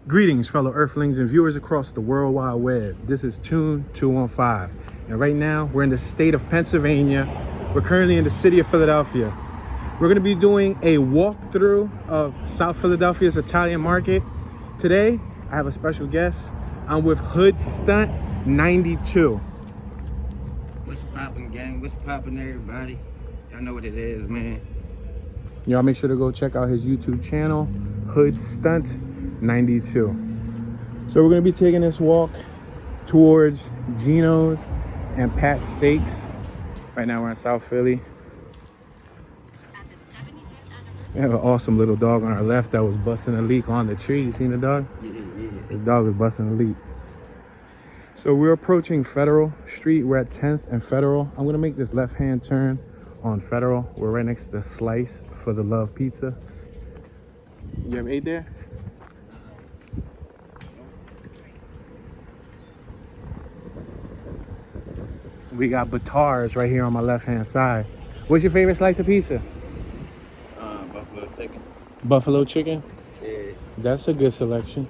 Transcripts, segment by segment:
Greetings, fellow Earthlings and viewers across the World Wide Web. This is Toon215, and right now we're in the state of Pennsylvania. We're currently in the city of Philadelphia. We're going to be doing a walkthrough of South Philadelphia's Italian market. Today, I have a special guest. I'm with Hoodstunt92. What's poppin', gang? What's poppin', everybody? Y'all know what it is, man. Y'all make sure to go check out his YouTube channel, Hoodstunt92. So we're going to be taking this walk towards Geno's and Pat's Steaks. Right now we're in South Philly. We have an awesome little dog on our left that was busting a leak on the tree. You seen the dog? Yeah. The dog was busting a leak. So we're approaching Federal Street. We're at 10th and Federal. I'm gonna make this left-hand turn on Federal. We're right next to Slice for the Love Pizza. You ever ate there? We got Batars right here on my left-hand side. What's your favorite slice of pizza? Buffalo chicken. Buffalo chicken? Yeah. That's a good selection.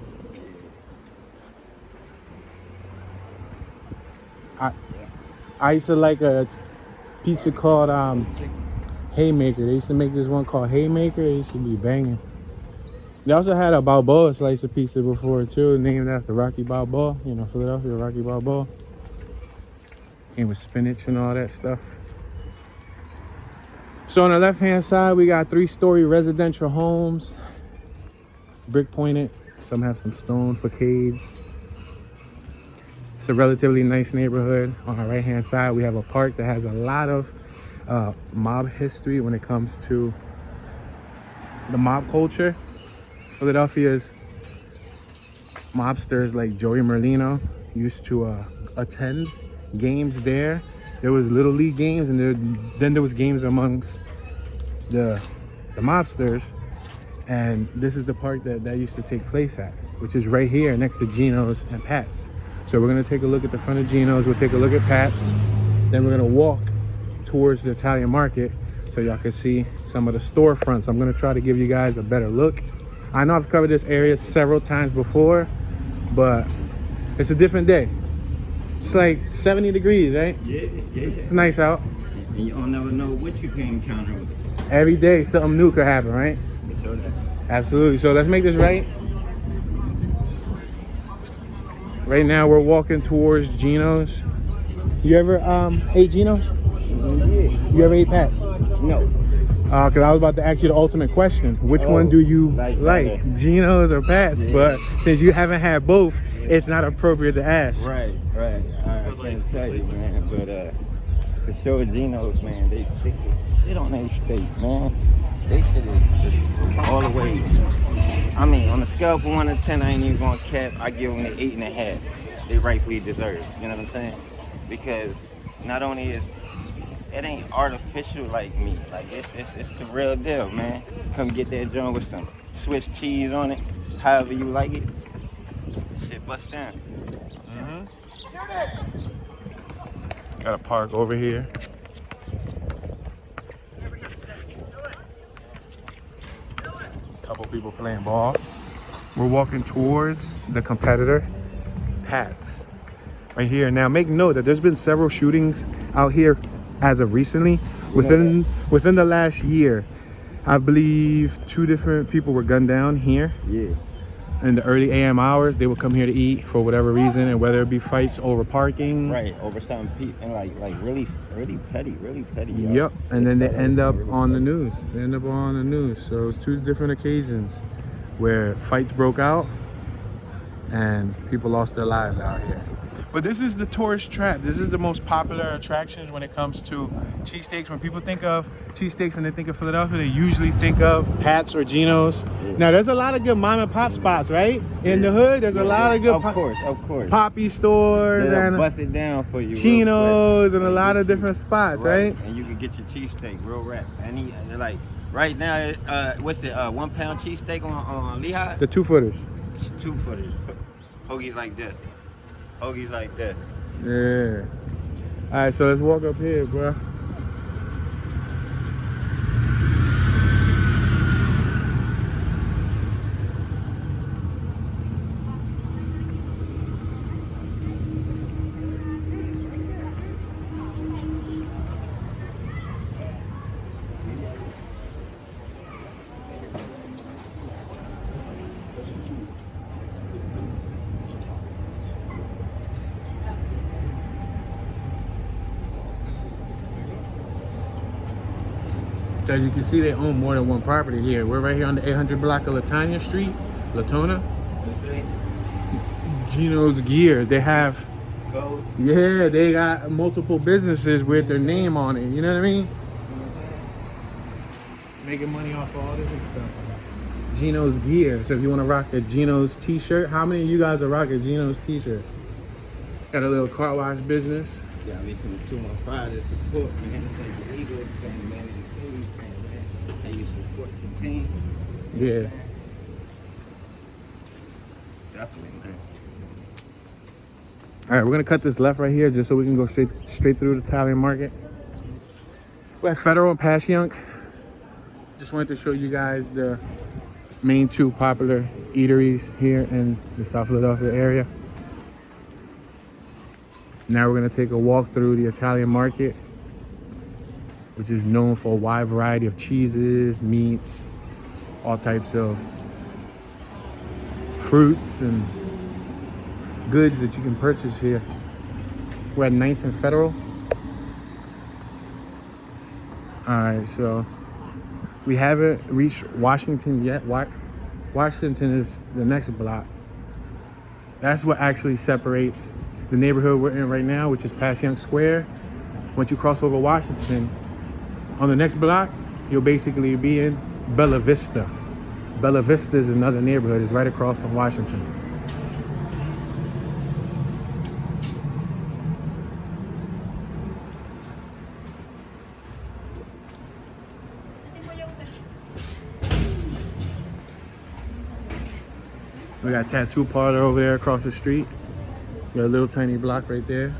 I used to like a pizza called Haymaker. They used to make this one called Haymaker. It used to be banging. They also had a Balboa slice of pizza before too, named after Rocky Balboa. You know, Philadelphia, Rocky Balboa. Came with spinach and all that stuff. So on the left-hand side, we got 3-story residential homes, brick pointed. Some have some stone facades. It's a relatively nice neighborhood. On our right-hand side, we have a park that has a lot of mob history when it comes to the mob culture. Philadelphia's mobsters like Joey Merlino used to attend games there. There was little league games, and then there was games amongst the mobsters. And this is the park that used to take place at, which is right here next to Geno's and Pat's. So we're gonna take a look at the front of Geno's, we'll take a look at Pat's, then we're gonna walk towards the Italian market so y'all can see some of the storefronts. I'm gonna try to give you guys a better look. I know I've covered this area several times before, but it's a different day. It's like 70 degrees, right? Yeah. It's nice out. And you don't never know what you can encounter with it. Every day something new could happen, right? For sure that. Absolutely. So let's make this right. Right now we're walking towards Geno's. You ever ate Geno's? Yeah. You ever ate Pat's? No. Because I was about to ask you the ultimate question. Which one do you like? Geno's or Pat's? Yeah. But since you haven't had both, it's not appropriate to ask. Right. I can't tell you, man, but for sure, Geno's, man, they don't need steak, man. They should have just all the way. I mean, on a scale from 1 to 10, I ain't even gonna cap. I give them the 8.5. They rightfully deserve. You know what I'm saying? Because not only is it ain't artificial like meat, like it's the real deal, man. Come get that joint with some Swiss cheese on it, however you like it. Shit bust down. Got a park over here. Couple people playing ball. We're walking towards the competitor, Pat's. Right here. Now make note that there's been several shootings out here as of recently. Within the last year, I believe 2 different people were gunned down here. Yeah. In the early AM hours, they would come here to eat for whatever reason, and whether it be fights over parking. Right, over something and like really petty. Yo. Yep, and then they end up on the news. So it's 2 different occasions where fights broke out and people lost their lives out here. But this is the tourist trap. This is the most popular attractions when it comes to cheesesteaks. When people think of cheesesteaks and they think of Philadelphia, they usually think of Pat's or Geno's. Yeah. Now, there's a lot of good mom and pop spots, right? In the hood, there's a lot of good of course. poppy stores and bust it down for you. Chinos and a lot of different spots, right? And you can get your cheesesteak real rap. And like right now, what's it? 1 pound cheesesteak on Lehigh? The 2-footers. 2-footers. Hoagies like that. Yeah. All right, so let's walk up here, bro. As you can see, they own more than one property here. We're right here on the 800 block of Latanya Street, Latona. Geno's Gear. They have, yeah, they got multiple businesses with their name on it. You know what I mean? Making money off of all this stuff. Geno's Gear. So if you want to rock a Geno's t-shirt, how many of you guys are rocking Geno's t-shirt? Got a little car wash business. Yeah, we from Toon215 to support, man. Thank the Eagles, thank the man in the cage, man. And you support the team. Yeah. Definitely, man. All right, we're gonna cut this left right here just so we can go straight through the Italian market. We're at Federal and Passyunk. Just wanted to show you guys the main two popular eateries here in the South Philadelphia area. Now we're gonna take a walk through the Italian market, which is known for a wide variety of cheeses, meats, all types of fruits and goods that you can purchase here. We're at 9th and Federal. All right, so we haven't reached Washington yet. Washington is the next block. That's what actually separates the neighborhood we're in right now, which is Passyunk Square. Once you cross over Washington, on the next block, you'll basically be in Bella Vista. Bella Vista is another neighborhood. It's right across from Washington. We got a tattoo parlor over there across the street. We got a little tiny block right there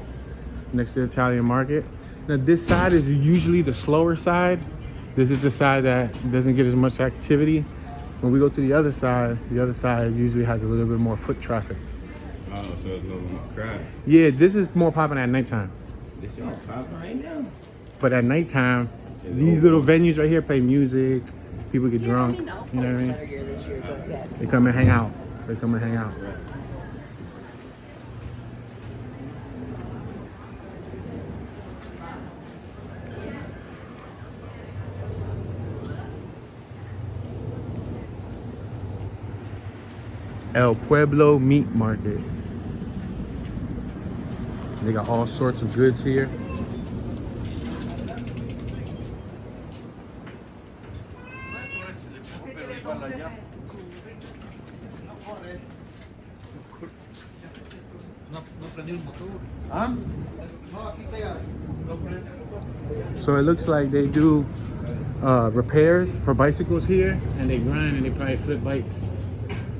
next to the Italian market. Now this side is usually the slower side. This is the side that doesn't get as much activity. When we go to the other side usually has a little bit more foot traffic. Oh, so it's a little more crowded. Yeah, this is more popping at nighttime. This y'all popping right now? But at nighttime, these little venues right here play music. People get drunk. You know what I mean? They come and hang out. They come and hang out. El Pueblo Meat Market. They got all sorts of goods here. So it looks like they do repairs for bicycles here, and they grind and they probably flip bikes.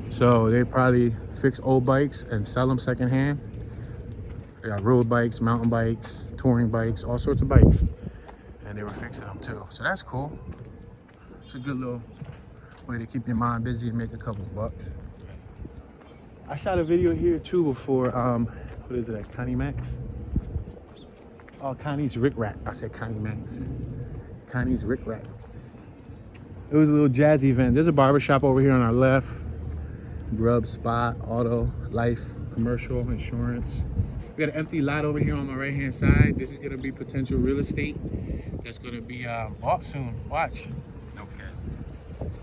So they probably fix old bikes and sell them secondhand. They got road bikes, mountain bikes, touring bikes, all sorts of bikes. And they were fixing them too. So that's cool. It's a good little way to keep your mind busy and make a couple bucks. I shot a video here too before, what is it, at Connie Max? Oh, Connie's Rick Rack. I said Connie Max. Connie's Rick Rack. It was a little jazz event. There's a barber shop over here on our left. Grub, Spot, Auto, Life, Commercial, Insurance. We got an empty lot over here on my right hand side. This is gonna be potential real estate that's gonna be bought soon. Watch. Okay.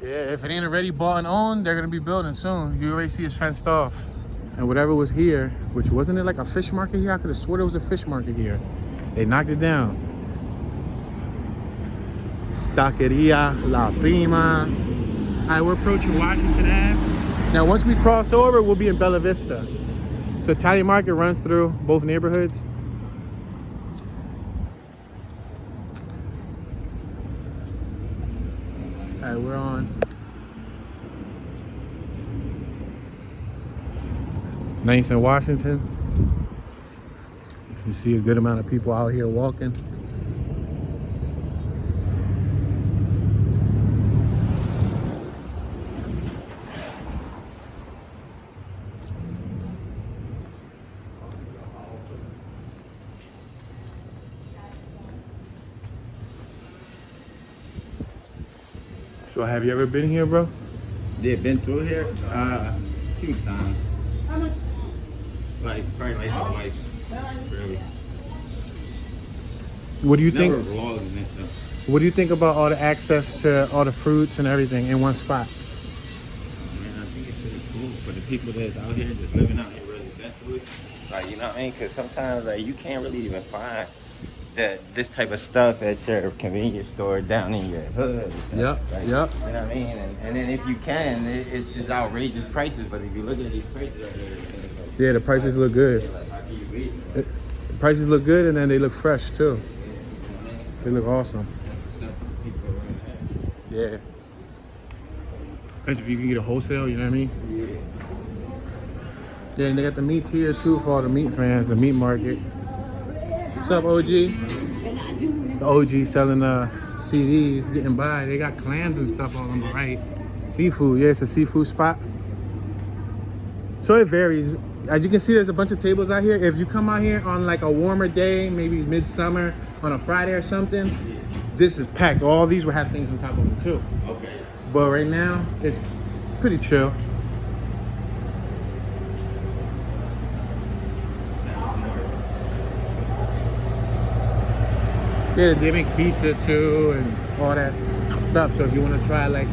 Yeah, if it ain't already bought and owned, they're gonna be building soon. You already see it's fenced off. And whatever was here, which wasn't it like a fish market here? I could have swore there was a fish market here. They knocked it down. Taqueria La Prima. All right, we're approaching Washington Ave. Now, once we cross over, we'll be in Bella Vista. So Italian market runs through both neighborhoods. All right, we're on 9th and Washington. You can see a good amount of people out here walking. So have you ever been here, bro? They've been through here a few times. Probably like twice, really. What do you Never think? vlogging and stuff. What do you think about all the access to all the fruits and everything in one spot? Man, I think it's pretty cool for the people that's out here just living out here residentially. Like, you know what I mean? Because sometimes like you can't really even find this type of stuff at your convenience store down in your hood. Yep, Like, yep. you know what I mean? And then if you can, it's outrageous prices. But if you look at these prices out here, it's like, Yeah, the prices look good. like, how can you beat them? The prices look good, and then they look fresh too. They look awesome. Yeah. That's if you can get a wholesale, you know what I mean? Yeah, and they got the meats here too for all the meat fans, the meat market. What's up, OG? The OG selling CDs, getting by. They got clams and stuff on them, right? Seafood, yeah, it's a seafood spot. So it varies. As you can see, there's a bunch of tables out here. If you come out here on like a warmer day, maybe midsummer, on a Friday or something, this is packed. All these will have things on top of them too. Okay. But right now, it's pretty chill. Yeah, they make pizza too and all that stuff. So if you want to try like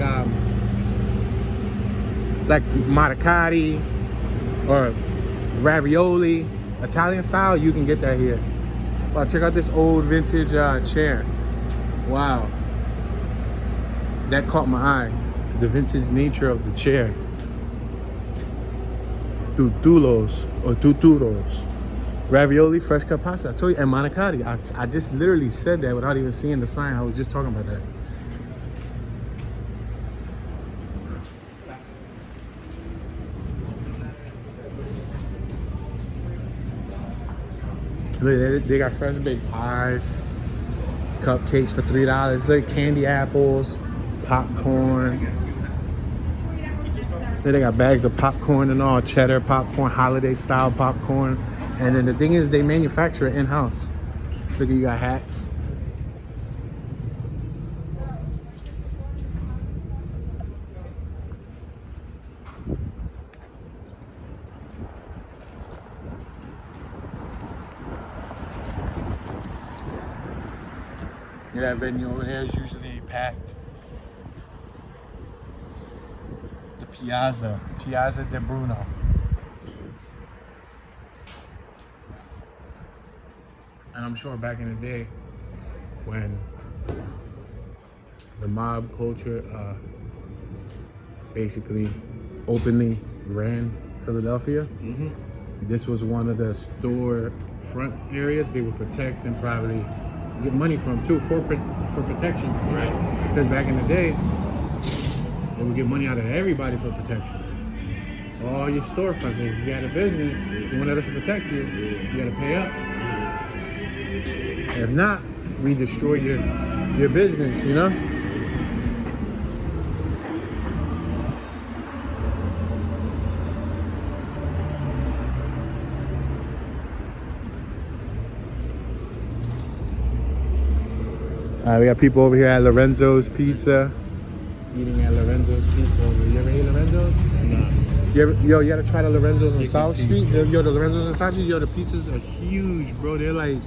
manicotti or ravioli, Italian style, you can get that here. Wow, check out this old vintage chair. Wow. That caught my eye. The vintage nature of the chair. Tutulos or tuturos. Ravioli, fresh cut pasta. I told you, and manicotti. I just literally said that without even seeing the sign. I was just talking about that. Look, they got fresh baked pies, cupcakes for $3. Look, candy apples, popcorn. Then they got bags of popcorn and all, cheddar popcorn, holiday style popcorn. And then the thing is, they manufacture it in-house. Look, you got hats. Yeah, that venue over there is usually packed. The Piazza de Bruno. And I'm sure back in the day when the mob culture basically openly ran Philadelphia, this was one of the store front areas they would protect and probably get money from too for protection, right? Because back in the day, they would get money out of everybody for protection. All your storefronts, if you had a business, you wanted us to protect you, you got to pay up. If not, we destroy your business, you know? All right, we got people over here at Lorenzo's Pizza, eating at Lorenzo's Pizza. You ever ate Lorenzo's? No. You gotta try the Lorenzo's on South Street. Yo, the Lorenzo's on South Street, yo, the pizzas are huge, bro. They're like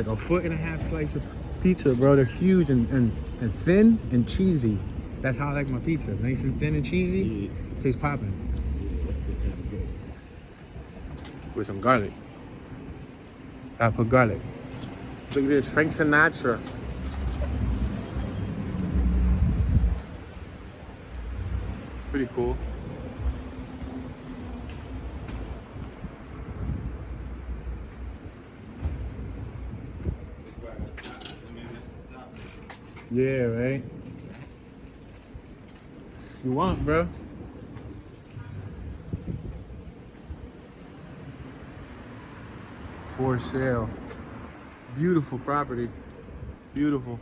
a foot and a half slice of pizza, bro. They're huge and thin and cheesy. That's how I like my pizza. Nice and thin and cheesy. Tastes popping. With some garlic. I put garlic. Look at this, Frank Sinatra. Pretty cool. Yeah, right? You want, bro? For sale. Beautiful property. Beautiful.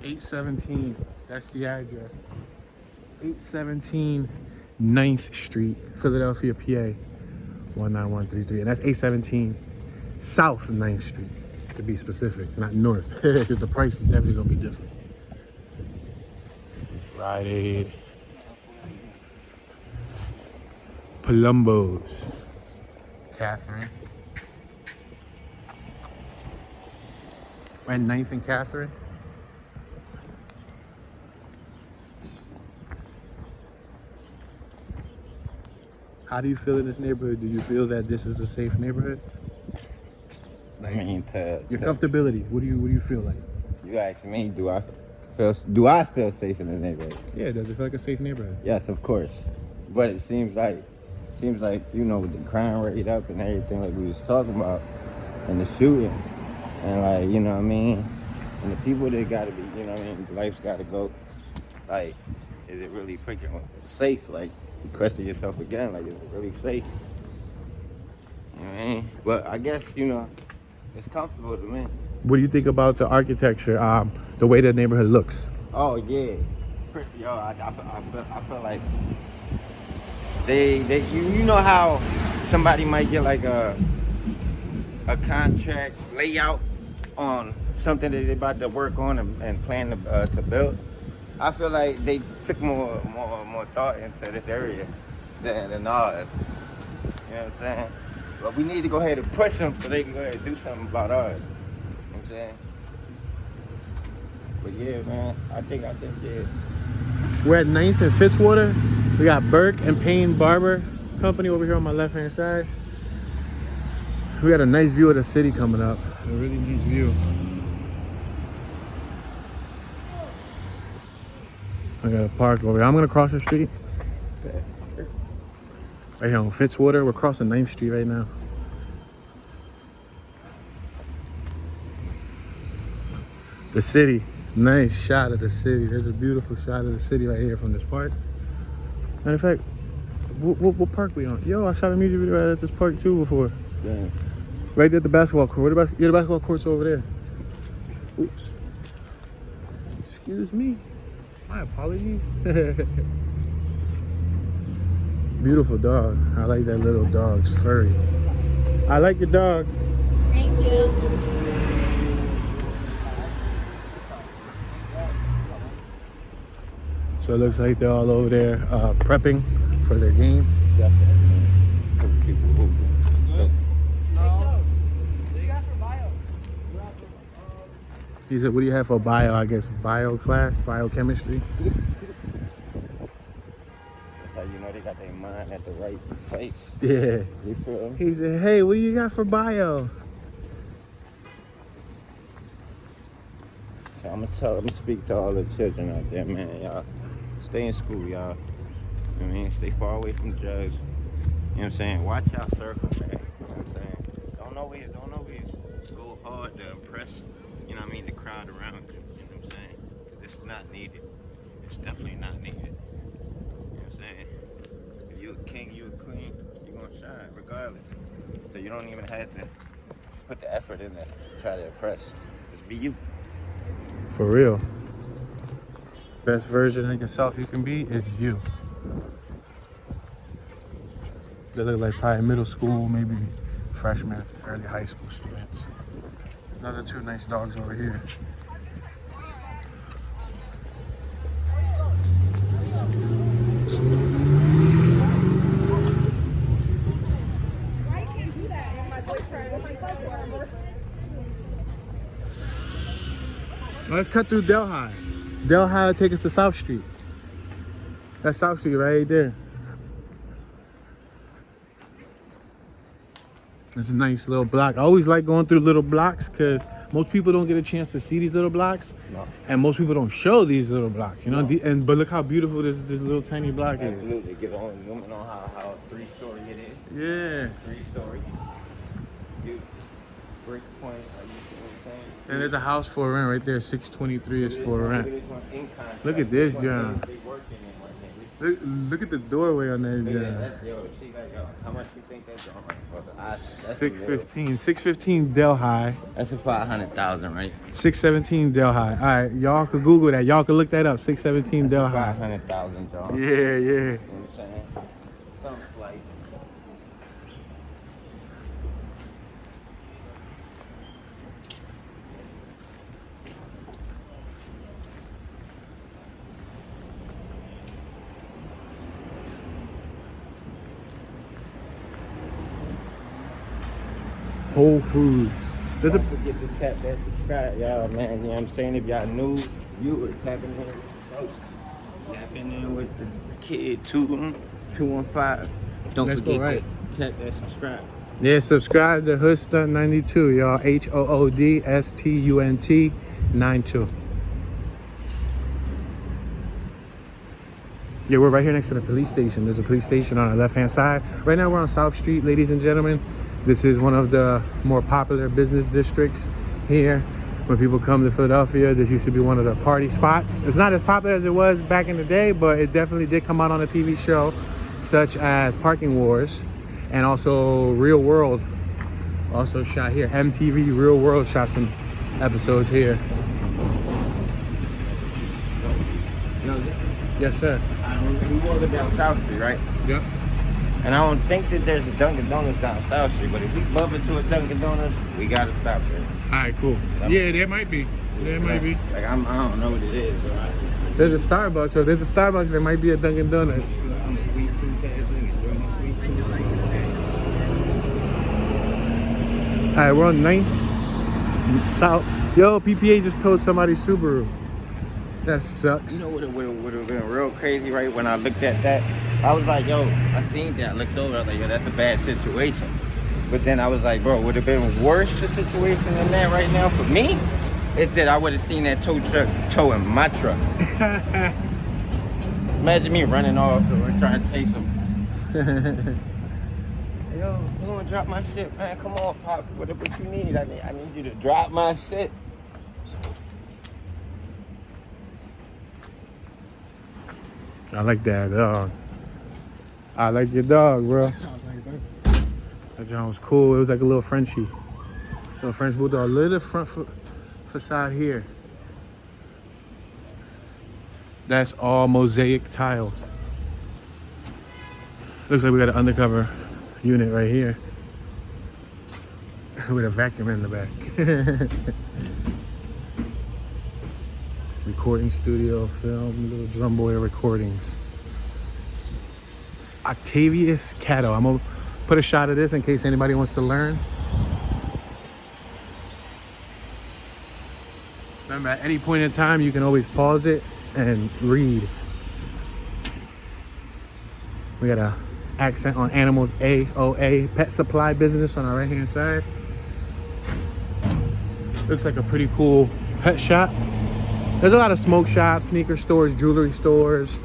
817. That's the address. 817 9th Street, Philadelphia, PA. 19133. And that's 817 South 9th Street, to be specific, not north, because the price is definitely going to be different. Rite Aid. Palumbo's. Catherine. We're at 9th and Catherine. How do you feel in this neighborhood? Do you feel that this is a safe neighborhood? I mean, Your comfortability. What do you feel like? You ask me, do I feel safe in the neighborhood? Yeah, does it feel like a safe neighborhood? Yes, of course. But it seems like you know, with the crime rate up and everything like we was talking about, and the shooting, and like, you know what I mean, and the people that gotta be, you know what I mean, life's gotta go. Like, is it really freaking safe? Like, you question yourself again, like, is it really safe? You know what I mean? But I guess, you know, it's comfortable to me. What do you think about the architecture? The way the neighborhood looks. Oh yeah, yo, I feel like you know how somebody might get like a contract layout on something that they're about to work on and plan to build. I feel like they took more thought into this area than ours. You know what I'm saying? But we need to go ahead and push them so they can go ahead and do something about ours. You know what I'm saying? But yeah, man, I think yeah. We're at 9th and Fitzwater. We got Burke and Payne Barber Company over here on my left-hand side. We got a nice view of the city coming up. A really nice view. I got a park over here. I'm gonna cross the street. Right here on Fitzwater. We're crossing 9th Street right now. The city. Nice shot of the city. There's a beautiful shot of the city right here from this park. Matter of fact, what park we on? Yo, I shot a music video right at this park too before. Damn. Right there at the basketball court. The basketball court's over there. Oops. Excuse me. My apologies. Beautiful dog. I like that little dog. It's furry. I like your dog. Thank you. So it looks like they're all over there prepping for their game. He said, what do you have for bio? I guess bio class, biochemistry. That's how you know they got their mind at the right place. Yeah. You feel me? He said, hey, what do you got for bio? So I'm gonna speak to all the children out there, man. Y'all stay in school, y'all. You know what I mean? Stay far away from drugs. You know what I'm saying? Watch y'all circle, man. You know what I'm saying? Don't always go hard to impress, you know what I mean, the crowd around you. You know what I'm saying? 'Cause this is not needed. It's definitely not needed. You know what I'm saying? If you a king, you a queen, you're gonna shine regardless. So you don't even have to put the effort in there to try to impress. Just be you. For real. Best version of yourself you can be is you. They look like probably middle school, maybe freshmen, early high school students. Another two nice dogs over here. Let's cut through Delhi. Delhi will take us to South Street. That's South Street right there. It's a nice little block. I always like going through little blocks because most people don't get a chance to see these little blocks. No. And most people don't show these little blocks, you know? No. But look how beautiful this little tiny block is. Absolutely. Give on women on how 3-story it is. Yeah. 3-story. Beautiful. Break point. Are you see what I'm saying? And there's a house for rent right there. 623 is for rent. Look at this, John. Look at the doorway on that, John. That's see that, yo. How much you think that's on right? 615. 615 Delhi. That's a 500,000, right? 617 Delhi. All right, y'all could Google that. Y'all could look that up. 617 Delhi. 500,000, John. Yeah, yeah. You know what I'm saying? Something like. Whole Foods. There's a Don't forget to tap that subscribe, y'all, man. You know what I'm saying? If y'all new, you were tapping in with the folks. Tapping in with the kid, 215. Don't Let's forget go, right. to tap that subscribe. Yeah, subscribe to Hoodstunt92, y'all. HOODSTUNT92. Yeah, we're right here next to the police station. There's a police station on our left-hand side. Right now we're on South Street, ladies and gentlemen. This is one of the more popular business districts here. When people come to Philadelphia, this used to be one of the party spots. It's not as popular as it was back in the day, but it definitely did come out on a TV show, such as Parking Wars, and also Real World. Also shot here. MTV Real World shot some episodes here. Yo, listen. Yes, sir. We walking down South Street, right? Yep. And I don't think that there's a Dunkin' Donuts down South Street, but if we bump into a Dunkin' Donuts, we gotta stop there. All right, cool. Yeah, there might be. There might be. Like, I don't know what it is, but There's a Starbucks, so if there's a Starbucks, there might be a Dunkin' Donuts. I'm a sweet tooth ass nigga. Sweet tooth. All right, we're on 9th South. Yo, PPA just told somebody Subaru. That sucks. You know what would have been real crazy, right? When I looked at that, I was like, yo, I seen that. I looked over, I was like, yo, that's a bad situation. But then I was like, bro, would have been worse a situation than that right now for me? It's that I would have seen that tow truck towing my truck. Imagine me running off or trying to chase him. Yo, you wanna drop my shit, man? Come on, Pop. What you need? I need you to drop my shit. I like that dog. I like your dog, bro. That John was cool. It was like a little Frenchie. Little French bulldog. Little front facade here. That's all mosaic tiles. Looks like we got an undercover unit right here with a vacuum in the back. Recording studio, film, little drum boy recordings. Octavius Catto. I'm gonna put a shot of this in case anybody wants to learn. Remember, at any point in time, you can always pause it and read. We got a accent on animals, AOA, pet supply business on our right hand side. Looks like a pretty cool pet shop. There's a lot of smoke shops, sneaker stores, jewelry stores,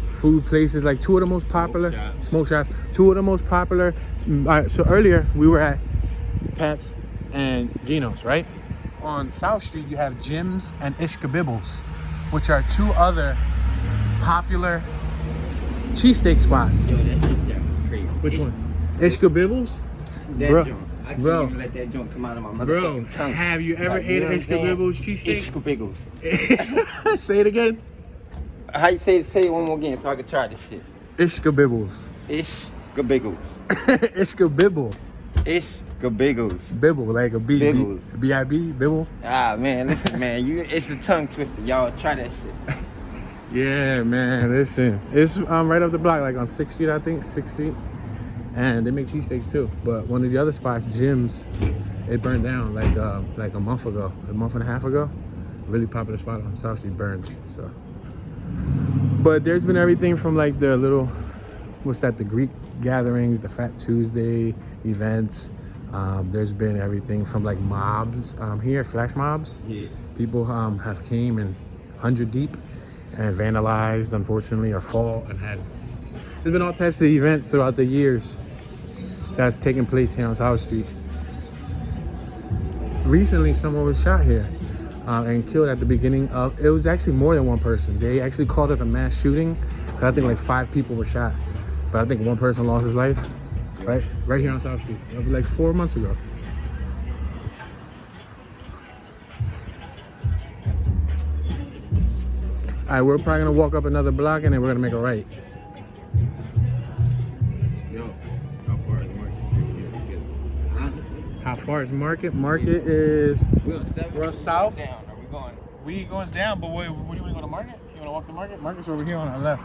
food places, like two of the most popular smoke shops. Two of the most popular. So earlier we were at Pets and Geno's, right? On South Street you have Jim's and Ishkabibbles, which are two other popular cheesesteak spots. Yo, that shit sounds crazy. Which one? Ishkabibbles? That Bro, joint. I can't bro. even let that joint come out of my Bro, motherfucking tongue. have you ever Like, ate know an what I'm saying? Ishkabibbles cheesesteak? Ishkabibbles. Say it again. How you say it one more again so I can try this shit? Ishkabibbles. Ishkabibbles. Ishkabibble. Ishkabibbles. Bibble, like a B. Bibbles. B-I-B, bibble. Ah, man, listen, man. It's a tongue twister. Y'all try that shit. Yeah, man, listen. It's right up the block, like on 6th Street, I think, 6th Street. And they make cheesesteaks too. But one of the other spots, Jim's, it burned down like a month ago, a month and a half ago. Really popular spot on South Street burned. So, but there's been everything from like the little, the Greek gatherings, the Fat Tuesday events. There's been everything from like mobs here, flash mobs. Yeah. People have came in 100 deep and vandalized, unfortunately, or fought and had. There's been all types of events throughout the years that's taken place here on South Street. Recently, someone was shot here and killed at the beginning of, it was actually more than one person. They actually called it a mass shooting, because I think like 5 people were shot. But I think one person lost his life, right here on South Street. That was like 4 months ago. All right, we're probably gonna walk up another block and then we're gonna make a right. How far is Market? Market is, we're on South. Down. Are we going? We goes down, but what do you want to go to Market? You want to walk to Market? Market's over here on our left.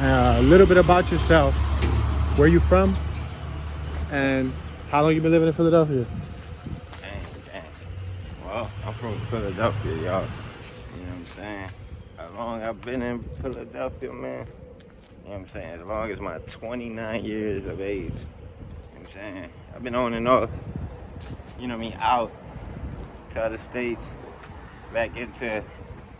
A little bit about yourself, where you from, and how long you been living in Philadelphia. Dang. Well, I'm from Philadelphia, y'all. You know what I'm saying? How long I've been in Philadelphia, man? You know what I'm saying? As long as my 29 years of age. You know what I'm saying? I've been on and off, you know what I mean, out to other states, back into,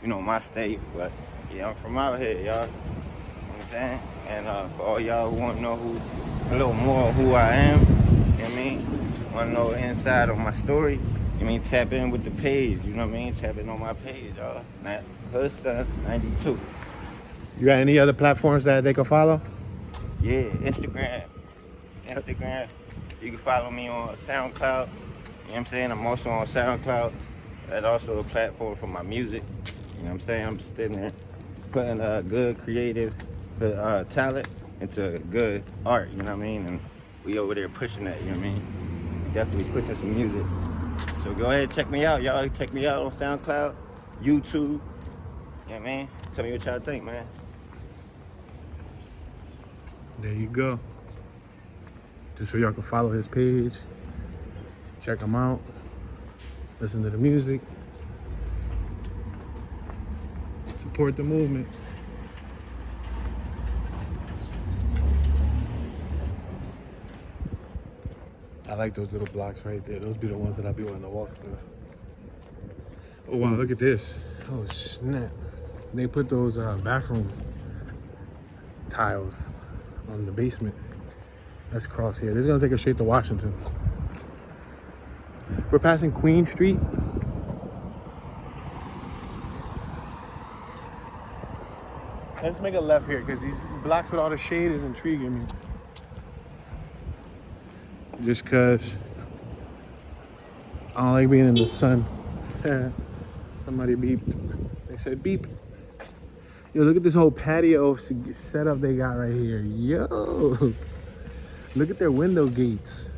you know, my state. But yeah, I'm from out here, y'all. You know what I'm saying? And for all y'all who want to know a little more of who I am, you know what I mean? Want to know the inside of my story, you know what I mean? Tap in with the page, you know what I mean? Tap in on my page, y'all. Hoodstunt92. You got any other platforms that they can follow? Yeah, Instagram. You can follow me on SoundCloud. You know what I'm saying? I'm also on SoundCloud. That's also a platform for my music. You know what I'm saying? I'm sitting there putting good creative talent into good art, you know what I mean? And we over there pushing that, you know what I mean? Definitely pushing some music. So go ahead, check me out, y'all. Check me out on SoundCloud, YouTube. You know what I mean? Tell me what y'all think, man. There you go. Just so y'all can follow his page, check him out, listen to the music, support the movement. I like those little blocks right there. Those be the ones that I be wanting to walk through. Oh wow, look at this. Oh snap. They put those bathroom tiles on the basement. Let's cross here. This is gonna take us straight to Washington. We're passing Queen Street. Let's make a left here because these blocks with all the shade is intriguing me. Just because I don't like being in the sun. Somebody beeped. They said beep. Yo, look at this whole patio setup they got right here. Yo, look at their window gates.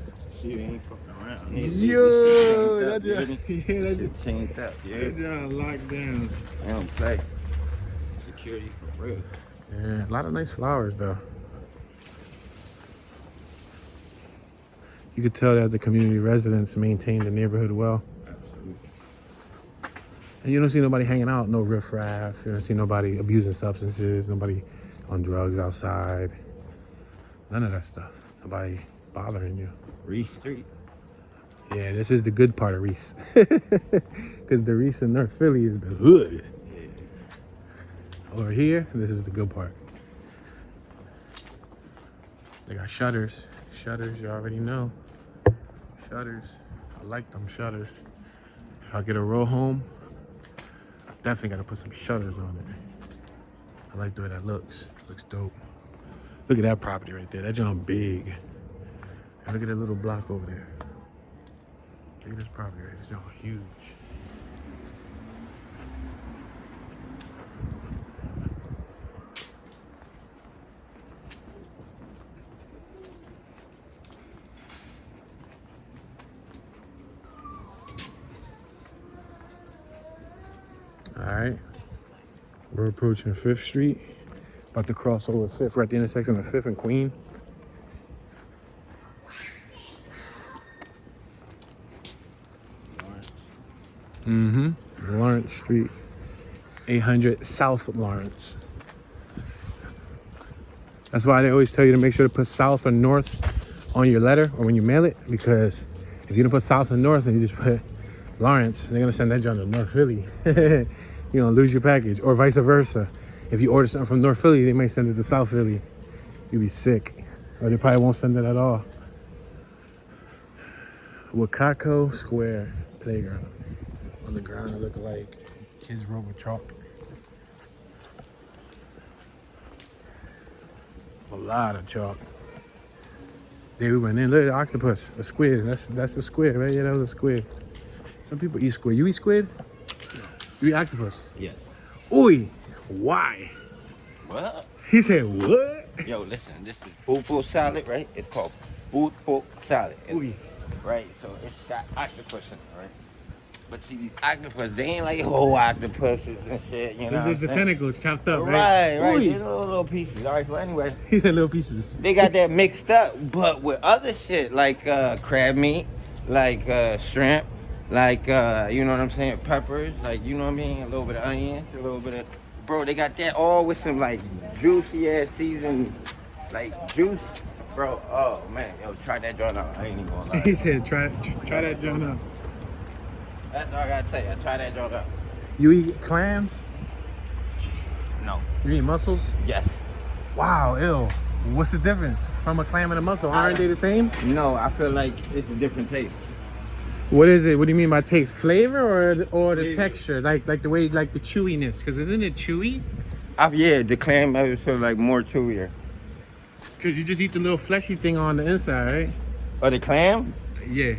You ain't fucking around. Yo, that just changed up, yeah. That job locked down. I don't play. Security for real. Yeah, a lot of nice flowers though. You could tell that the community residents maintain the neighborhood well. Absolutely. And you don't see nobody hanging out, no riffraff. You don't see nobody abusing substances, nobody on drugs outside. None of that stuff. Nobody bothering you. Reese Street. Yeah, this is the good part of Reese. Because the Reese in North Philly is the hood. Yeah. Over here, this is the good part. They got shutters. Shutters, you already know. Shutters. I like them shutters. If I get a row home, I definitely gotta put some shutters on it. I like the way that looks. Looks dope. Look at that property right there. That joint big. And look at that little block over there. Look at this property right there. This joint huge. All right, we're approaching 5th Street. About to cross over 5th, right at the intersection of 5th and Queen. Lawrence Street, 800 South Lawrence. That's why they always tell you to make sure to put South or North on your letter or when you mail it, because if you don't put South and North and you just put Lawrence, they're gonna send that joint to North Philly. You're gonna lose your package, or vice versa. If you order something from North Philly, they might send it to South Philly. You'll be sick, or they probably won't send it at all. Wakako Square Playground. On the ground, it looked like kids wrote with chalk. A lot of chalk. There we went in. Look at the octopus, a squid. That's a squid, right? Yeah, that was a squid. Some people eat squid. You eat squid? No. You eat octopus? Yes. Oi, why? What? He said what? Yo, listen, this is fufu salad, right? It's called fufu salad. Oi. Right, so it's got octopus in it, right? But see, these octopus, they ain't like whole octopuses and shit, you know It's what just the I'm saying? tentacles chopped up, Right, right? right. Ooh. They're little pieces. All right, so anyway, Little pieces. they got that mixed up, but with other shit like crab meat, like shrimp, like you know what I'm saying, peppers, like you know what I mean, a little bit of onions, a little bit of bro. They got that all with some like juicy ass seasoned, like juice, bro. Oh man, yo, try that joint out. I ain't even gonna lie. He said, try that joint out. That's all I gotta tell you. Try that joint out. You eat clams? No. You eat mussels? Yes. Wow, ill. What's the difference from a clam and a mussel? Aren't they the same? No, I feel like it's a different taste. What is it? What do you mean by taste? Flavor or the Flavor. texture? Like the way, like the chewiness? Because isn't it chewy? Yeah, the clam I feel like more chewier. Because you just eat the little fleshy thing on the inside, right? Or the clam? Yeah.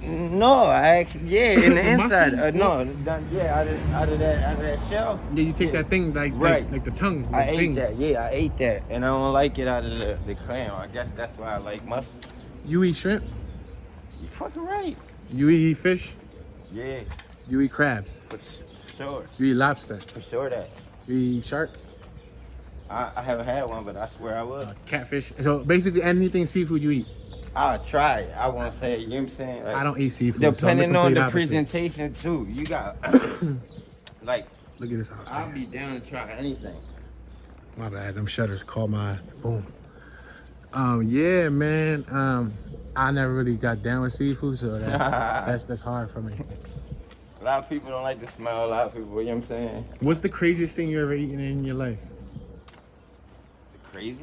No, I actually in the inside. Mussel? Out of that shell. Yeah, you take that thing like the tongue. I ate thing. that. Yeah, I ate that, and I don't like it out of the clam. I guess that's why I like mussel. You eat shrimp? You fucking right. You eat fish? Yeah, You eat crabs? for sure. You eat lobster? For sure that. You eat shark? I haven't had one, but I swear I would. Catfish? So basically anything seafood you eat? I'll try it. I won't say, you know what I'm saying? Like, I don't eat seafood. depending so on the opposite. presentation too. You got like Look at this house. I'll Man. be down to try anything. My bad. Them shutters caught my boom. Yeah, man. I never really got down with seafood, so that's hard for me. A lot of people don't like the smell. A lot of people, you know what I'm saying? What's the craziest thing you ever eaten in your life? The craziest?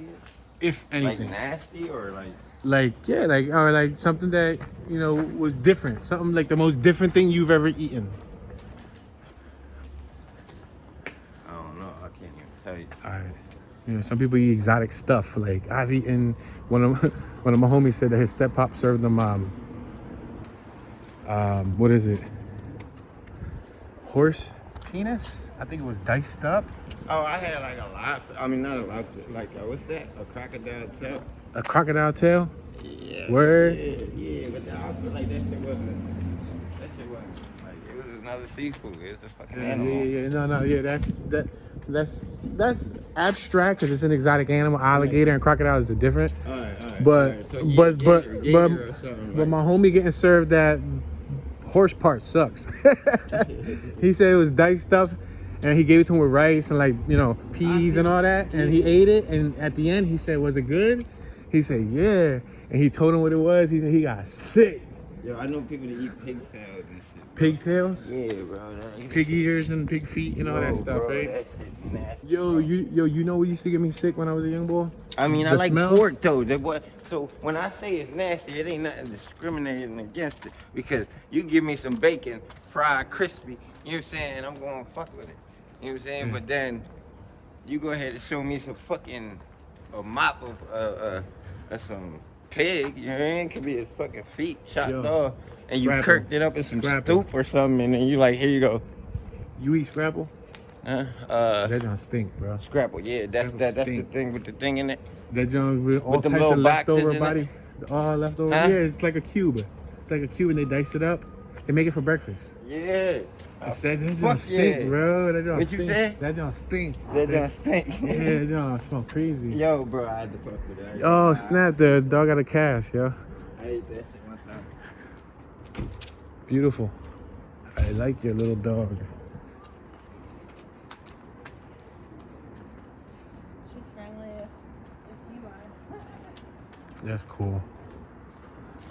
If anything. Like nasty or like? Or like something that was different. Something like the most different thing you've ever eaten. I don't know. I can't even tell you. All right. Some people eat exotic stuff. Like I've eaten. One of my homies said that his step pop served them what is it? Horse penis? I think it was diced up. Oh, I had like a lobster. I mean, not a lobster. Like what's that? A crocodile tail? A crocodile tail? Yeah. Word? Yeah. But I feel like that shit wasn't. That shit wasn't. Like it was another seafood. It's a fucking animal. Yeah. That's abstract because it's an exotic animal. Alligator and crocodile is different. All right. But So, but my homie getting served that horse part sucks. He said it was diced up, and he gave it to him with rice and peas and all that, and he ate it. And at the end, he said, "Was it good?" He said, "Yeah," and he told him what it was. He said he got sick. Yo, I know people that eat pigtails and shit. Pigtails? Yeah, bro. Pig ears and pig feet and all that stuff, bro, right? That shit nasty. You know what used to get me sick when I was a young boy? I mean, I The like smell? pork though. So when I say it's nasty, it ain't nothing discriminating against it. Because you give me some bacon, fried, crispy, you know what I'm saying? I'm going to fuck with it. You know what I'm saying? But then you go ahead and show me some fucking a mop of some pig, you know what I mean? It could be his fucking feet chopped off. And you Scrapple. kirked it up in some Scrapple. soup or something, and then you like, here you go. You eat scrapple? That joint stink, bro. Scrapple, yeah, that's the stink. thing with the thing in it. That joint with all them types little of leftover boxes in body. All leftover. Huh? Yeah, it's like a cube. It's like a cube and they dice it up. They make it for breakfast. Yeah. That joint fuck stink, yeah. bro. That joint What'd stink. you say? That joint stink. That don't stink. Yeah, that joint smell crazy. Yo, bro, I had to fuck with that. Oh, snap. The dog got a cash, yo. I ate that shit one time. Beautiful. I like your little dog. She's friendly if you are. That's cool.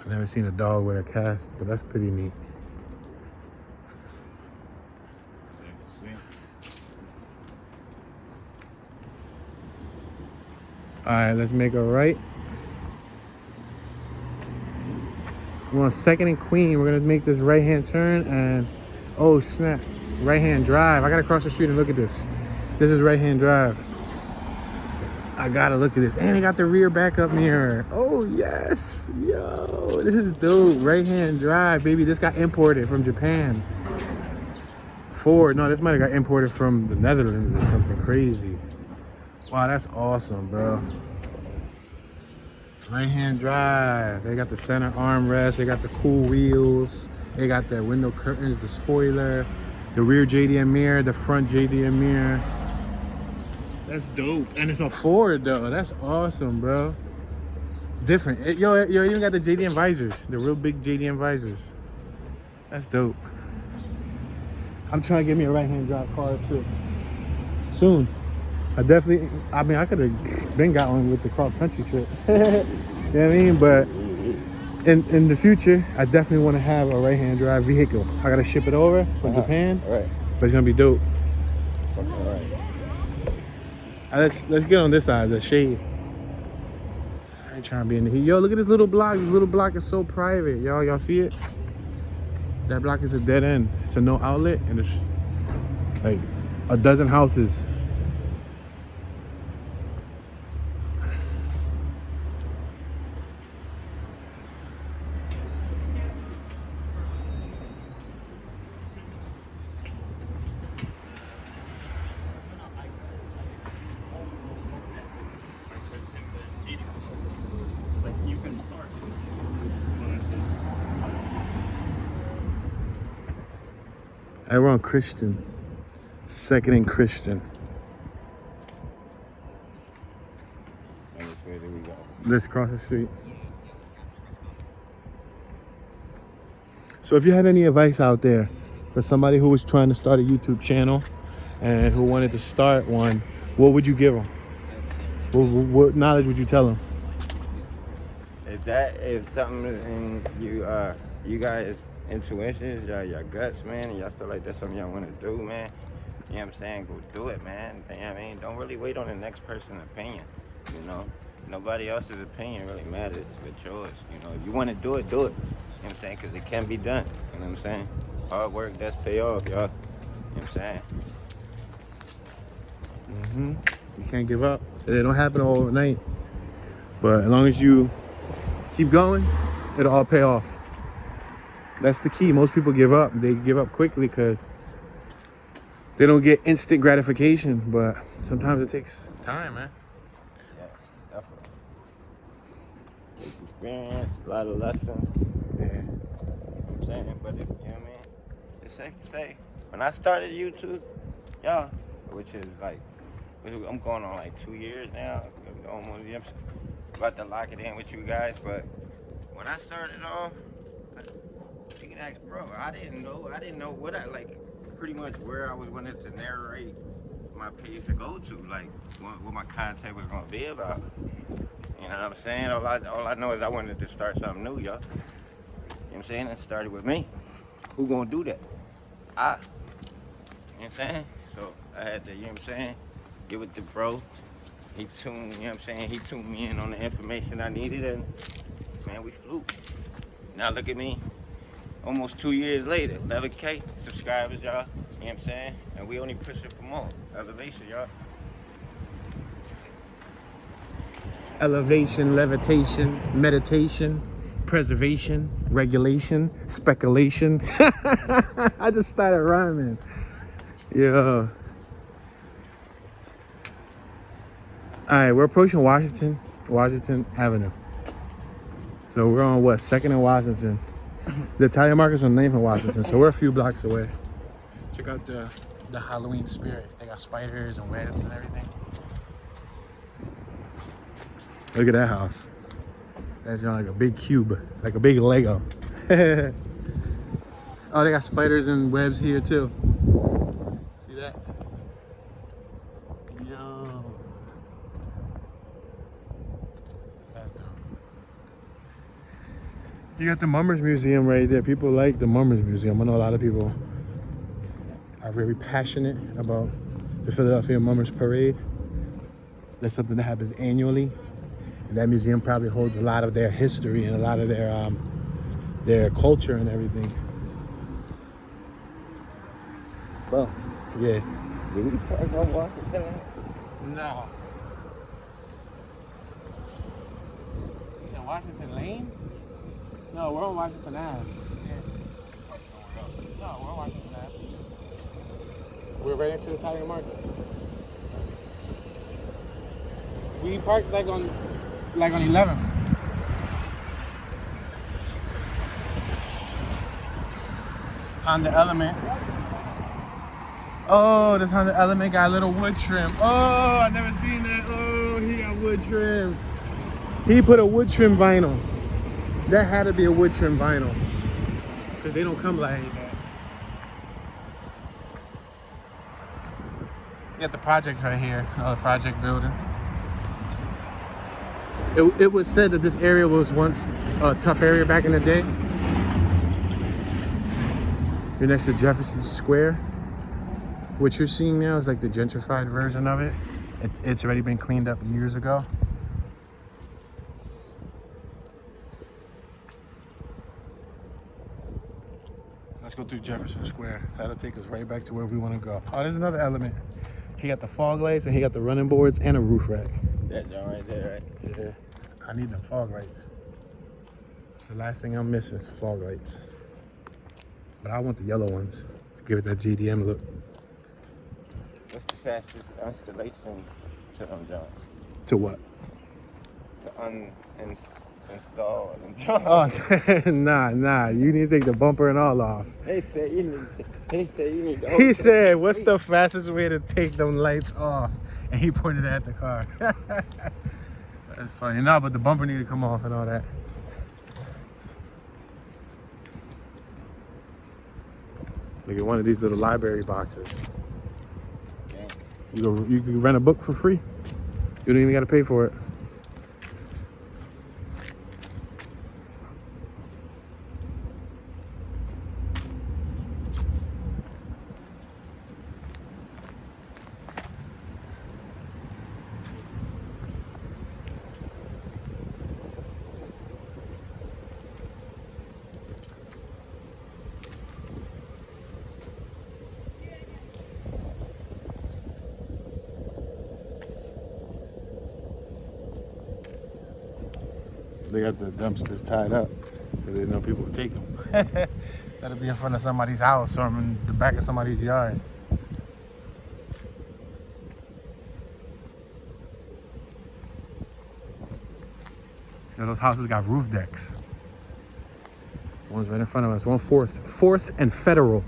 I've never seen a dog with a cast, but that's pretty neat. All right, let's make a right. We're on 2nd and Queen. We're gonna make this right-hand turn and, oh snap, right-hand drive. I gotta cross the street and look at this. This is right-hand drive. I gotta look at this. And they got the rear backup mirror. Oh yes, yo, this is dope. Right-hand drive, baby. This got imported from Japan. Ford, no, this might have got imported from the Netherlands or something crazy. Wow, that's awesome, bro. Right-hand drive. They got the center armrest. They got the cool wheels. They got the window curtains, the spoiler, the rear JDM mirror, the front JDM mirror. That's dope. And it's a Ford though. That's awesome, bro. It's different. Yo, even got the JDM visors, the real big JDM visors. That's dope. I'm trying to get me a right-hand drive car too. Soon. I mean, I could have been got one with the cross-country trip. You know what I mean? But in the future, I definitely want to have a right-hand drive vehicle. I gotta ship it over from Japan. Right. But it's gonna be dope. All right. Let's get on this side, the shade. I ain't trying to be in the heat. Yo, look at this little block. This little block is so private. Y'all see it? That block is a dead end. It's a no outlet, and it's like a dozen houses. Hey, we're on Christian. Second and Christian. And which way do we go? Let's cross the street. So if you have any advice out there for somebody who was trying to start a YouTube channel and who wanted to start one, what would you give them? What knowledge would you tell them? If something in you guys intuitions, your guts, man, and y'all feel like that's something y'all want to do, man, you know what I'm saying, go do it, man. You know what I mean? Don't really wait on the next person's opinion, you know? Nobody else's opinion really matters but yours, you know? If you want to do it, do it. You know what I'm saying? Because it can be done, you know what I'm saying? Hard work does pay off, y'all. You know what I'm saying? You can't give up. It don't happen overnight. But as long as you keep going, it'll all pay off. That's the key. Most people give up. They give up quickly because they don't get instant gratification. But sometimes it takes time, man. Yeah, definitely. It's experience, a lot of lessons. Yeah. You know what I'm saying? But if, you know what I mean? It's safe to say, when I started YouTube, y'all, which is like, I'm going on like 2 years now. Almost, you know, about to lock it in with you guys. But when I started off, you can ask, bro, I didn't know what I, like, pretty much where I was wanted to narrate my page to go to, like, what my content was going to be about. You know what I'm saying? All I know is I wanted to start something new, y'all. You know what I'm saying? It started with me. Who gonna do that? You know what I'm saying? So I had to, you know what I'm saying, get with the bro. He tuned, you know what I'm saying? He tuned me in on the information I needed, and man, we flew. Now look at me. Almost 2 years later, 11K subscribers, y'all. You know what I'm saying? And we only pushing for more. Elevation, y'all. Elevation, levitation, meditation, preservation, regulation, speculation. I just started rhyming. Yeah. All right, we're approaching Washington Avenue. So we're on what, 2nd and Washington. The Italian market's on 9th and Washington, so we're a few blocks away. Check out the Halloween spirit. They got spiders and webs and everything. Look at that house. That's like a big cube, like a big Lego. Oh, they got spiders and webs here too. See that? Yo. That's dope. You got the Mummers Museum right there. People like the Mummers Museum. I know a lot of people are very passionate about the Philadelphia Mummers Parade. That's something that happens annually. And that museum probably holds a lot of their history and a lot of their culture and everything. Well, yeah. Did we park on Washington? No. You said Washington Lane? No, we're on Washington Ave. Yeah. No, we're on Washington Ave. We're right next to the Italian market. We parked like on 11th. Honda Element. Oh, this Honda Element got a little wood trim. Oh, I never seen that. Oh, he got wood trim. He put a wood trim vinyl. That had to be a wood trim vinyl. Because they don't come like that. You got the project right here. Another project building. It was said that this area was once a tough area back in the day. You're next to Jefferson Square. What you're seeing now is like the gentrified version of it. It's already been cleaned up years ago. Let's go through Jefferson Square. That'll take us right back to where we want to go. Oh, there's another Element. He got the fog lights and he got the running boards and a roof rack. That joint right there, right? Yeah. I need them fog lights. It's the last thing I'm missing, fog lights. But I want the yellow ones to give it that GDM look. What's the fastest installation to them joints? To what? To uninstall them Oh, nah. You need to take the bumper and all off. They say you need to He said, what's the fastest way to take them lights off? And he pointed at the car. That's funny. No, but the bumper need to come off and all that. Look at one of these little library boxes. You can rent a book for free. You don't even got to pay for it. They got the dumpsters tied up because they know people will take them. That'll be in front of somebody's house or in the back of somebody's yard. Now those houses got roof decks. One's right in front of us. 4th and Federal.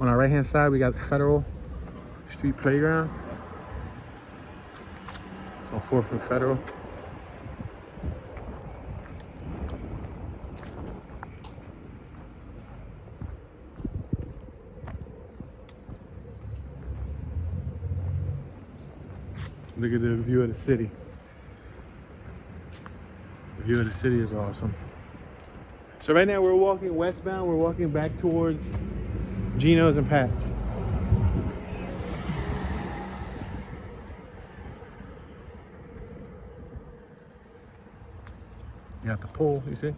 On our right hand side, we got Federal Street Playground. So 4th and Federal. Look at the view of the city. The view of the city is awesome. So right now we're walking westbound. We're walking back towards Geno's and Pat's. You got the pool, you see?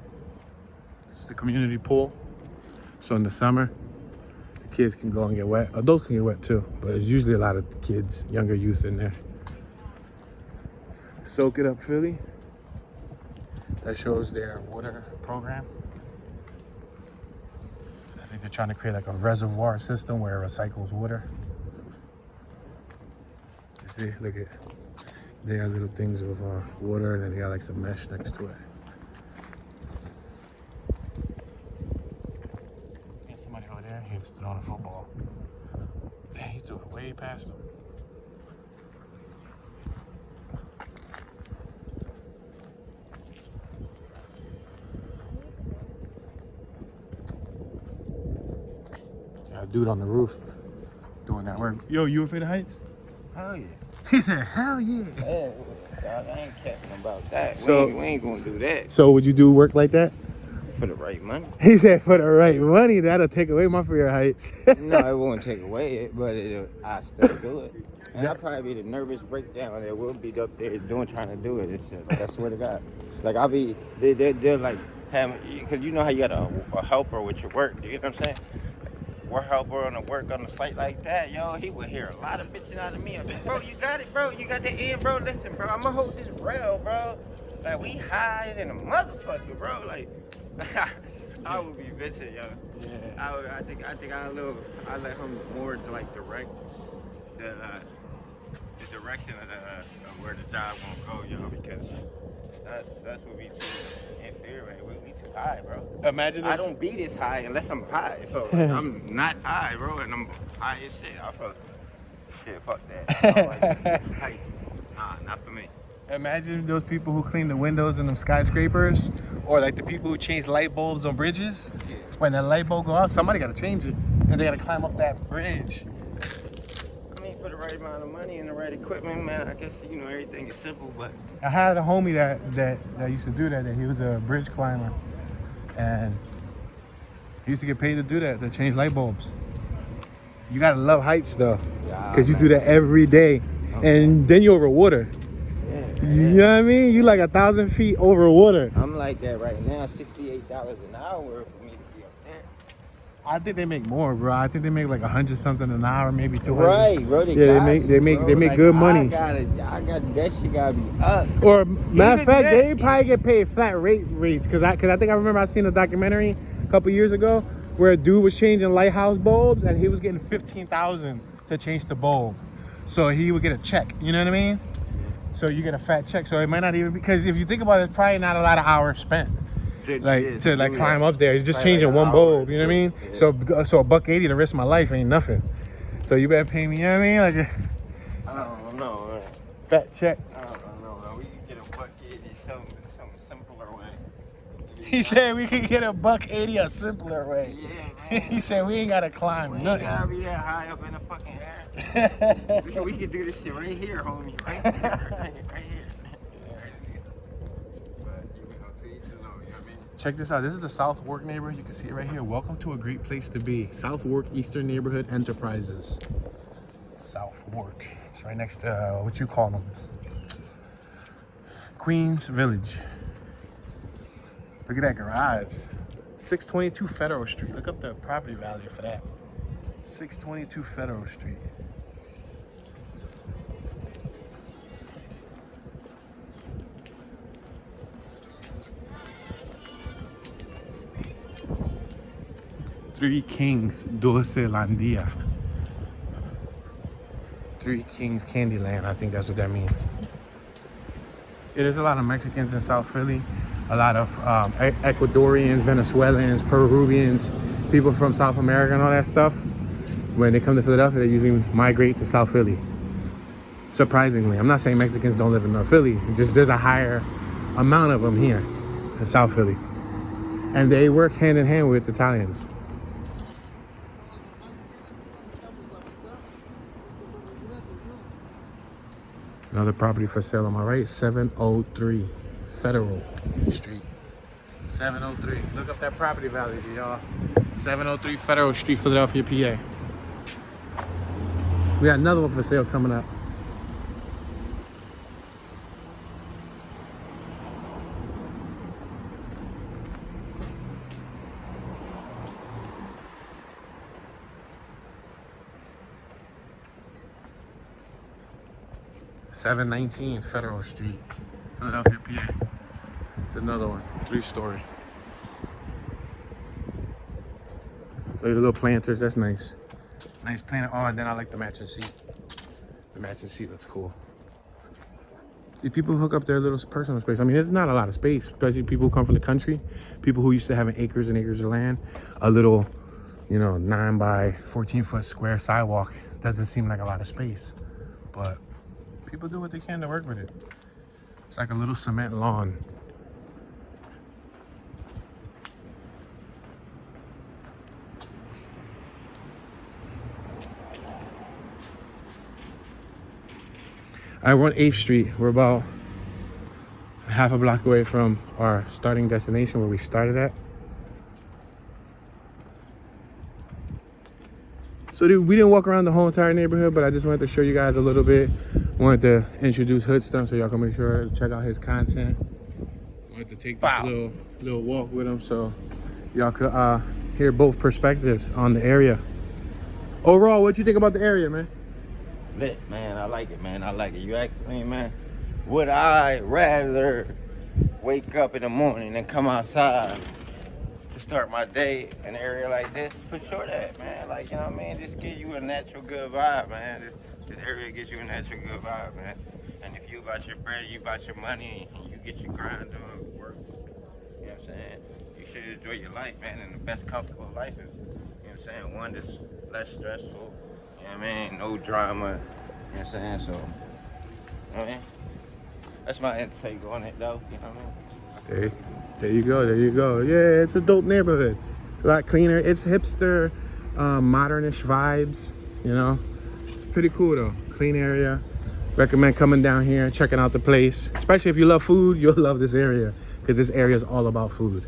It's the community pool. So in the summer, the kids can go and get wet. Adults can get wet too, but there's usually a lot of kids, younger youth in there. Soak It Up Philly. That shows their water program. I think they're trying to create like a reservoir system where it recycles water. You see, look at, they got little things of water and then they got like some mesh next to it. There's somebody over there, he was throwing a football. Man, he threw it way past him. Dude on the roof doing that work. Yo, you afraid of heights? Hell yeah. He said, hell yeah. Hell yeah. I ain't capping about that. So, we ain't gonna do that. So would you do work like that? For the right money. He said for the right money, that'll take away my fear of heights. No, it won't take away it, but I still do it. And I'll probably be the nervous breakdown that will be up there trying to do it. It's just, I swear to God. Like I'll be, they're like, because you know how you got a helper with your work. You get what I'm saying? Work helper on the work on the site like that, yo, he would hear a lot of bitching out of me. I'm like, bro, you got it, bro. You got the end, bro. Listen, bro, I'm gonna hold this rail, bro. Like, we high than a motherfucker, bro. Like, I would be bitching, yo. Yeah. I think I let him more like direct the direction of where the job won't go, yo, because that's what we do in fear, man. We too high, bro. Imagine I if don't be this high unless I'm high. So like, I'm not high, bro, and I'm high as shit. I feel shit. Fuck that. I don't like this heights. Nah, not for me. Imagine those people who clean the windows in them skyscrapers, or like the people who change light bulbs on bridges. Yeah. When that light bulb go out, somebody got to change it, and they got to climb up that bridge. I mean, for the right amount of money and the right equipment, man, I guess everything is simple, but I had a homie that used to do that. That he was a bridge climber, and he used to get paid to do that, to change light bulbs. You gotta love heights though, because you do that every day, and then you're over water. You know what I mean? You like 1,000 feet over water. I'm like that right now. $68 an hour for me to be up there. I think they make more, bro. I think they make like 100 something an hour, maybe 200. Right, bro. They make like, good money. I got that shit gotta be up. Or matter of fact, they probably get paid flat rates. Cause I think I remember I seen a documentary a couple years ago where a dude was changing lighthouse bulbs and he was getting 15,000 to change the bulb. So he would get a check. You know what I mean? So you get a fat check. So it might not even, because if you think about it, it's probably not a lot of hours spent. To climb up there. You're just changing like one bulb, you know what I mean? Yeah. So $180 the rest of my life ain't nothing. So you better pay me, you know what I mean? Like I don't know, man. Fat check. I don't know, man. We can get $180 some simpler way. He said we could get $180 a simpler way. Yeah, man. He said we ain't gotta climb we nothing. Ain't gotta be that high up in the fucking air. we can do this shit right here, homie. Right here. Right here. Check this out. This is the South Wark neighborhood. You can see it right here. Welcome to a great place to be. South Wark Eastern Neighborhood Enterprises. South Wark. It's right next to what you call them. Queens Village. Look at that garage. 622 Federal Street. Look up the property value for that. 622 Federal Street. Three Kings Dulcelandia. Three Kings Candyland. I think that's what that means. Yeah, there's a lot of Mexicans in South Philly. A lot of Ecuadorians, Venezuelans, Peruvians, people from South America and all that stuff. When they come to Philadelphia, they usually migrate to South Philly. Surprisingly. I'm not saying Mexicans don't live in North Philly. Just there's a higher amount of them here in South Philly. And they work hand in hand with Italians. Another property for sale on my right, 703 Federal Street. 703. Look up that property value, y'all. 703 Federal Street, Philadelphia, PA. We got another one for sale coming up. $719 Federal Street, Philadelphia, PA. It's another one, 3-story. Look at the little planters, that's nice. Nice planter. Oh, and then I like the matching seat. The matching seat looks cool. See, people hook up their little personal space. I mean, there's not a lot of space, especially people who come from the country, people who used to having acres and acres of land. A little, 9 by 14 foot square sidewalk doesn't seem like a lot of space, but people do what they can to work with it. It's like a little cement lawn. We're on 8th Street. We're about half a block away from our starting destination where we started at. So we didn't walk around the whole entire neighborhood, but I just wanted to show you guys a little bit. Wanted to introduce Hoodstunt so y'all can make sure to check out his content. Wanted to take this little walk with him so y'all could hear both perspectives on the area. Overall, what you think about the area, man? Lit, man. I like it, man. I like it. You ask me, man, would I rather wake up in the morning and come outside to start my day in an area like this? For sure that, man. Like, you know what I mean? Just give you a natural good vibe, man. This area gives you a natural good vibe, man. And if you about your bread, you about your money, and you get your grind done, work. You know what I'm saying? You should enjoy your life, man. And the best comfortable life is, you know what I'm saying, one that's less stressful. You know what I mean? No drama. You know what I'm saying? So, you know what I mean? That's my intake on it, though. You know what I mean? There you go. There you go. Yeah, it's a dope neighborhood. It's a lot cleaner. It's hipster, modernish vibes. You know, it's pretty cool though. Clean area. Recommend coming down here and checking out the place. Especially if you love food, you'll love this area because this area is all about food.